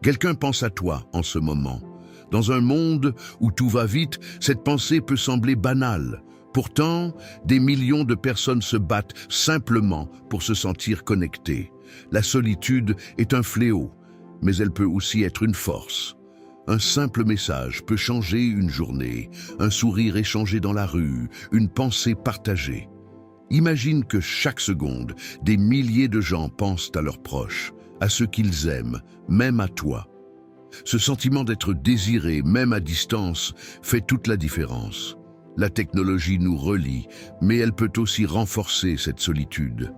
Quelqu'un pense à toi en ce moment. Dans un monde où tout va vite, cette pensée peut sembler banale. Pourtant, des millions de personnes se battent simplement pour se sentir connectées. La solitude est un fléau, mais elle peut aussi être une force. Un simple message peut changer une journée, un sourire échangé dans la rue, une pensée partagée. Imagine que chaque seconde, des milliers de gens pensent à leurs proches, à ceux qu'ils aiment, même à toi. Ce sentiment d'être désiré, même à distance, fait toute la différence. La technologie nous relie, mais elle peut aussi renforcer cette solitude.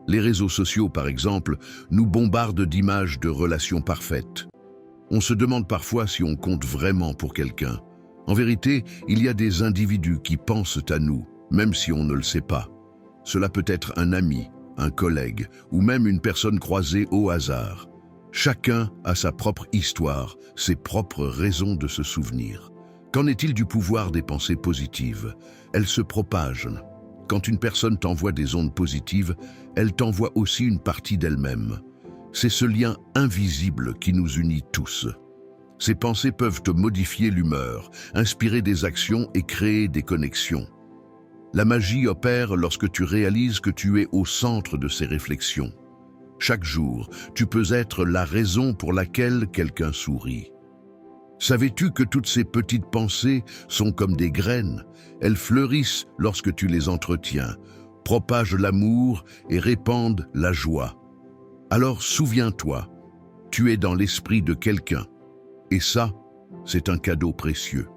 Les réseaux sociaux, par exemple, nous bombardent d'images de relations parfaites. On se demande parfois si on compte vraiment pour quelqu'un. En vérité, il y a des individus qui pensent à nous, même si on ne le sait pas. Cela peut être un ami, un collègue, ou même une personne croisée au hasard. Chacun a sa propre histoire, ses propres raisons de se souvenir. Qu'en est-il du pouvoir des pensées positives? Elles se propagent. Quand une personne t'envoie des ondes positives, elle t'envoie aussi une partie d'elle-même. C'est ce lien invisible qui nous unit tous. Ces pensées peuvent te modifier l'humeur, inspirer des actions et créer des connexions. La magie opère lorsque tu réalises que tu es au centre de ces réflexions. Chaque jour, tu peux être la raison pour laquelle quelqu'un sourit. Savais-tu que toutes ces petites pensées sont comme des graines? Elles fleurissent lorsque tu les entretiens, propagent l'amour et répandent la joie. Alors souviens-toi, tu es dans l'esprit de quelqu'un. Et ça, c'est un cadeau précieux.